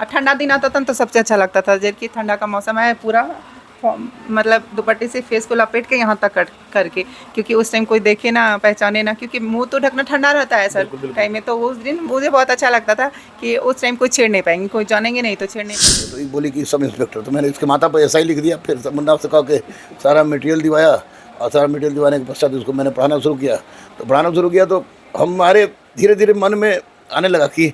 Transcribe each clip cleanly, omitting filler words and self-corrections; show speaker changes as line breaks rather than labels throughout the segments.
और ठंडा दिन आता था तो सबसे अच्छा लगता था, जबकि ठंडा का मौसम है पूरा मतलब दुपट्टे से फेस को लपेट के यहाँ तक करके, क्योंकि उस टाइम कोई देखे ना पहचाने ना, क्योंकि मुंह तो ढकना ठंडा रहता है सर टाइम में। तो उस दिन मुझे बहुत अच्छा लगता था कि उस टाइम कोई छेड़ नहीं पाएंगे, कोई जानेंगे नहीं तो छेड़ नहीं पाएंगे।
तो ये बोली कि सब इंस्पेक्टर, तो मैंने इसके माथा पर ऐसा ही लिख दिया। फिर मुन्ना से कहा कि सारा मटेरियल दिवाया, और सारा मटेरियल दिवाने के पश्चात उसको मैंने पढ़ाना शुरू किया। तो पढ़ाना शुरू किया तो हमारे धीरे धीरे मन में आने लगा कि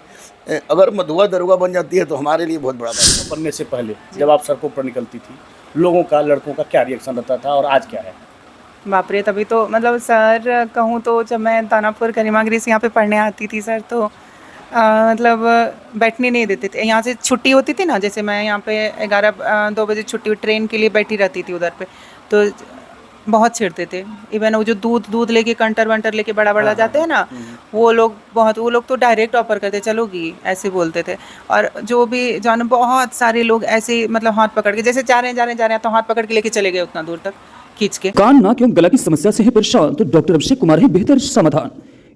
अगर मधुआ दरोगा बन जाती है तो हमारे लिए बहुत बड़ा बात है।
बनने से पहले जब आप सड़कों पर निकलती थी, लोगों का, लड़कों का क्या रिएक्शन रहता था और आज क्या है?
बाप रे, तभी तो मतलब सर कहूँ तो जब मैं दानापुर करीमागरी से यहाँ पे पढ़ने आती थी सर, तो मतलब बैठने नहीं देते थे। यहाँ से छुट्टी होती थी ना, जैसे मैं यहाँ पे 2 बजे छुट्टी ट्रेन के लिए बैठी रहती थी उधर पे, तो बहुत छेड़ते थे। इवन वो जो दूध लेके कंटर वंटर लेके बड़ा जाते हैं ना, वो लोग तो डायरेक्ट ऑफर करते चलोगी, ऐसे बोलते थे। और जो भी जानो बहुत सारे लोग ऐसे मतलब हाथ पकड़ के, जैसे जा रहे हैं तो हाथ पकड़ के लेके चले गए उतना दूर तक खींच के।
कान नाक एवं गला की समस्या से है परेशान तो डॉक्टर अभिषेक कुमार है बेहतर समाधान।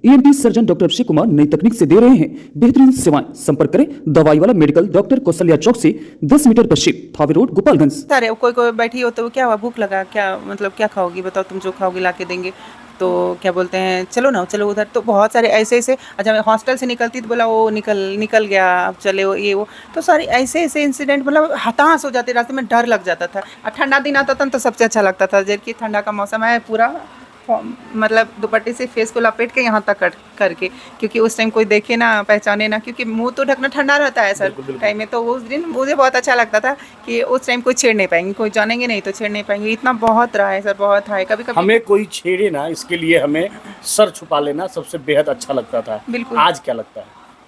ENT surgeon doctor Abhishek Kumar नई तकनीक से दे रहे हैं बेहतरीन सेवाएं। संपर्क करें दवाई वाला मेडिकल, डॉक्टर कौशल्या चौक से 10 मीटर पश्चिम, थावे रोड, गोपालगंज।
सारे कोई बैठी हो तो क्या हुआ, भूख लगा क्या, मतलब क्या खाओगी बताओ, तुम जो खाओगी ला के देंगे। तो क्या बोलते हैं, चलो उधर। तो बहुत सारे ऐसे अच्छा मैं हॉस्टल से निकलती तो बोला वो निकल गया, अब चले वो तो सारे ऐसे इंसिडेंट, मतलब हताश हो जाते, रास्ते में डर लग जाता था। और ठंडा दिन आता था तो सबसे अच्छा लगता था, जबकि ठंडा का मौसम है पूरा मतलब दुपट्टे से फेस को लपेट के यहाँ तक करके, क्योंकि उस टाइम कोई देखे ना पहचाने ना, क्योंकि मुंह तो ढकना ठंडा रहता है सर टाइम में। तो उस दिन मुझे बहुत अच्छा लगता था कि उस टाइम कोई छेड़ नहीं पाएंगे, कोई जानेंगे नहीं तो छेड़ नहीं पाएंगे। इतना बहुत रहा है सर, बहुत है। कभी
हमें कोई छेड़े ना, इसके लिए हमें सर छुपा लेना सबसे बेहद अच्छा लगता था।
बिल्कुल।
आज क्या लगता है?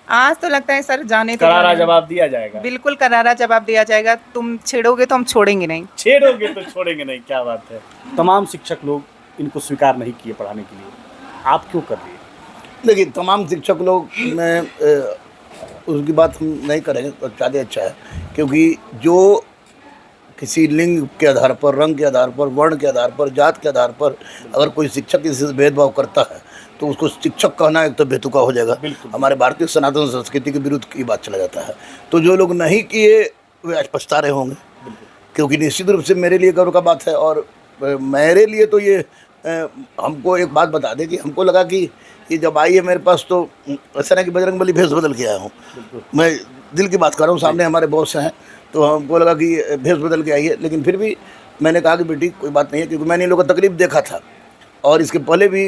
आज तो लगता है सर जाने तो
करारा जवाब दिया जाएगा।
बिल्कुल करारा जवाब दिया जाएगा। तुम छेड़ोगे तो हम छोड़ेंगे नहीं,
छेड़ोगे तो छोड़ेंगे नहीं। क्या बात है। तमाम शिक्षक लोग इनको स्वीकार नहीं किए पढ़ाने के लिए, आप क्यों कर रही है?
देखिए, तमाम शिक्षक लोग में उसकी बात हम नहीं करेंगे तो ज़्यादा अच्छा है, क्योंकि जो किसी लिंग के आधार पर, रंग के आधार पर, वर्ण के आधार पर, जात के आधार पर अगर कोई शिक्षक किसी से भेदभाव करता है तो उसको शिक्षक कहना एक तो बेतुका हो जाएगा। हमारे भारतीय सनातन संस्कृति के विरुद्ध की बात चला जाता है। तो जो लोग नहीं किए वे आज पछता रहे होंगे, क्योंकि निश्चित रूप से मेरे लिए गर्व का बात है। और मेरे लिए तो ये हमको एक बात बता दें कि हमको लगा कि ये जब आई है मेरे पास तो ऐसा नहीं कि बजरंगबली भेष बदल के आया हूँ, मैं दिल की बात कर रहा हूँ। सामने हमारे बॉस हैं तो हमको लगा कि भेष बदल के आई है, लेकिन फिर भी मैंने कहा कि बेटी कोई बात नहीं है, क्योंकि मैंने इन लोगों का तकलीफ देखा था। और इसके पहले भी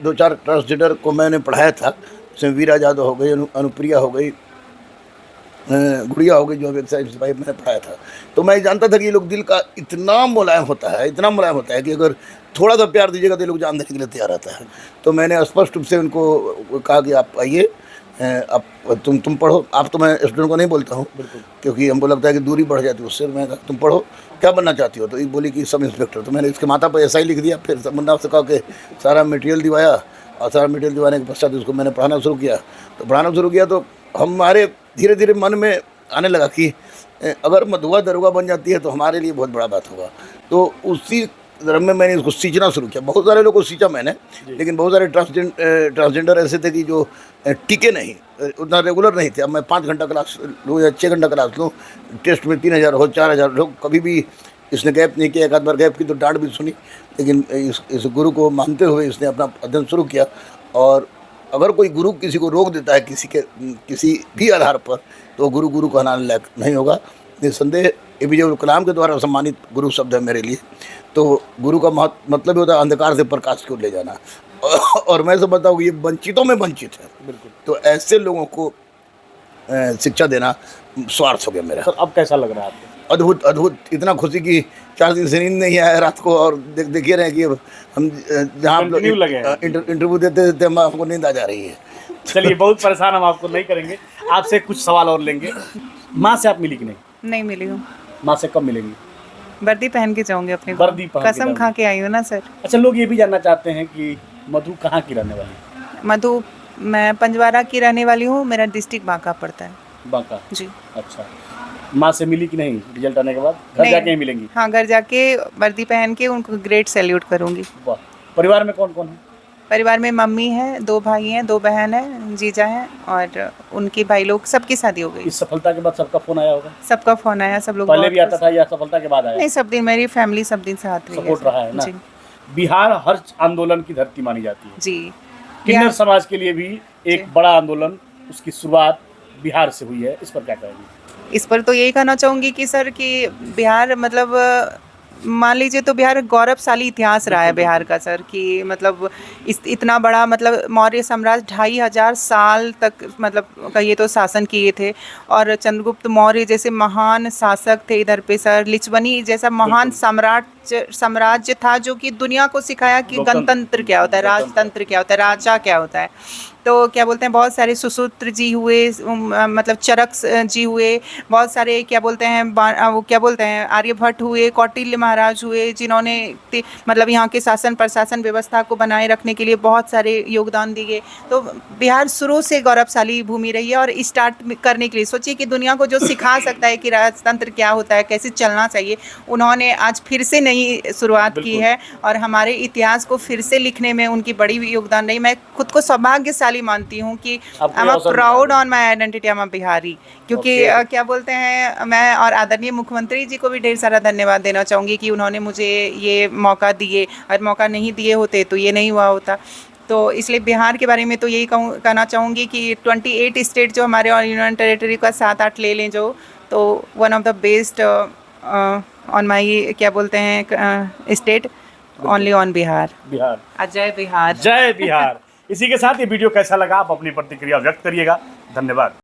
2-4 ट्रांसजेंडर को मैंने पढ़ाया था, उसमें वीरा यादव हो गई, अनुप्रिया हो गई, गुड़िया हो गई, जो एक्साइज सिपाही मैंने पढ़ाया था। तो मैं जानता था कि ये लोग दिल का इतना मुलायम होता है कि अगर थोड़ा सा प्यार दीजिएगा तो ये लोग जान देने के लिए तैयार रहता है। तो मैंने स्पष्ट रूप से उनको कहा कि आप आइए, आप तुम पढ़ो। आप तो मैं स्टूडेंट को नहीं बोलता हूँ, क्योंकि हमको लगता है कि दूरी बढ़ जाती है उससे। मैं कहा तुम पढ़ो, क्या बनना चाहती हो? तो ये बोली कि सब इंस्पेक्टर। तो मैंने इसके माथा पर ऐसा ही लिख दिया। फिर मुन्ना से कहा कि सारा मटेरियल दिवाया, और सारा मटेरियल दिवाने के पश्चात उसको मैंने पढ़ाना शुरू किया। तो पढ़ाना शुरू किया तो हमारे धीरे धीरे मन में आने लगा कि अगर मधुआ दरोगा बन जाती है तो हमारे लिए बहुत बड़ा बात होगा। तो उसी धर्म में मैंने इसको सींचना शुरू किया। बहुत सारे लोगों को सींचा मैंने, लेकिन बहुत सारे ट्रांसजेंडर ऐसे थे कि जो टिके नहीं, उतना रेगुलर नहीं थे। अब मैं 5 घंटा क्लास लूँ या 6 घंटा क्लास लूँ, टेस्ट में 3000 हो, 4000 लोग, कभी भी इसने गैप नहीं किया। एक आध बार गैप की तो डांट भी सुनी, लेकिन इस गुरु को मानते हुए इसने अपना अध्ययन शुरू किया। और अगर कोई गुरु किसी को रोक देता है किसी भी आधार पर, तो गुरु कहलाने लायक नहीं होगा। निसंदेह एपीजे अब्दुल कलाम के द्वारा सम्मानित गुरु शब्द है मेरे लिए। तो गुरु का मतलब ही होता है अंधकार से प्रकाश की ओर ले जाना। और मैं समझता हूँ कि ये वंचितों में वंचित है। बिल्कुल। तो ऐसे लोगों को शिक्षा देना स्वार्थ हो गया मेरा।
सर अब कैसा लग रहा है आपको?
अद्भुत, इतना खुशी कि 4 दिन से नींद नहीं आया रात को। और देखिए रहे कि हम जहाँ इंटरव्यू देते हमको नींद आ जा रही है।
चलिए, बहुत परेशान हम आपको नहीं करेंगे, आपसे कुछ सवाल और लेंगे। माँ से आप मिली कि नहीं?
नहीं मिली हूँ।
माँ से कब मिलेंगी?
वर्दी पहन के जाऊंगी अपने,
वर्दी पहन के
कसम खा के आई हूँ ना सर।
अच्छा, लोग ये भी जानना चाहते हैं कि मधु कहाँ की रहने वाली है?
मधु, मैं पंजवारा की रहने वाली हूँ, मेरा डिस्ट्रिक्ट बांका पड़ता है।
बांका
जी।
अच्छा, माँ से मिली कि नहीं रिजल्ट आने के बाद? घर जाके ही मिलेंगी?
हाँ, घर जाके वर्दी पहन के उनको ग्रेट सैल्यूट करूँगी।
वाह। परिवार में कौन कौन है?
परिवार में मम्मी है, 2 भाई हैं, 2 बहन हैं, जीजा हैं और उनके भाई लोग, सबकी शादी हो गई।
इस सफलता के बाद सबका फोन आया होगा?
सबका फ़ोन आया, सब लोग
पहले
बहुत
भी आता
खुश-
था या सफलता के बाद आया?
नहीं, सब दिन मेरी फैमिली सब दिन साथ रही है।
सपोर्ट रहा है ना?
जी।
बिहार हर आंदोलन की धरती मानी जाती है।
जी।
किन्नर
बिहार-
समाज के लिए भी एक
जी।
बड़ा आंदोलन, उसकी शुरुआत बिहार से हुई है, इस पर क्या कहेंगे?
इस पर तो यही कहना चाहूँगी कि सर कि बिहार मतलब मान लीजिए तो बिहार गौरवशाली इतिहास रहा है बिहार का सर, कि मतलब इतना बड़ा मतलब मौर्य साम्राज्य 2500 साल तक मतलब कहिए तो शासन किए थे और चंद्रगुप्त मौर्य जैसे महान शासक थे इधर पे सर, लिच्छवनी जैसा महान साम्राज्य था जो कि दुनिया को सिखाया कि गणतंत्र क्या होता है, राजतंत्र क्या होता है, राजा क्या होता है। तो क्या बोलते हैं बहुत सारे सुसूत्र जी हुए, मतलब चरक जी हुए, बहुत सारे क्या बोलते हैं वो क्या बोलते हैं आर्यभट्ट हुए, कौटिल्य महाराज हुए, जिन्होंने मतलब यहाँ के शासन प्रशासन व्यवस्था को बनाए रखने के लिए बहुत सारे योगदान दिए। तो बिहार शुरू से गौरवशाली भूमि रही है और स्टार्ट करने के लिए सोचिए कि दुनिया को जो सिखा सकता है कि राजतंत्र क्या होता है, कैसे चलना चाहिए, उन्होंने आज फिर से नई शुरुआत की है और हमारे इतिहास को फिर से लिखने में उनकी बड़ी योगदान रही। मैं खुद को सौभाग्यशाली मानती हूँ कि I am proud on my identity, I am Bihari, क्योंकि क्या बोलते हैं मैं और आदरणीय मुख्यमंत्री जी को भी ढेर सारा धन्यवाद देना चाहूँगी कि उन्होंने मुझे ये मौका दिए, और मौका नहीं दिए होते तो ये नहीं हुआ होता। तो इसलिए बिहार के बारे में तो यही कहना चाहूँगी कि 28 स्टेट जो हमारे और यूनियन टेरिटरी का 7-8 ले लें जो, तो one of the best on my क्या बोलते हैं स्टेट, ओनली ऑन बिहार। जय बिहार।
जय बिहार। इसी के साथ ये वीडियो कैसा लगा आप अपनी प्रतिक्रिया व्यक्त करिएगा। धन्यवाद।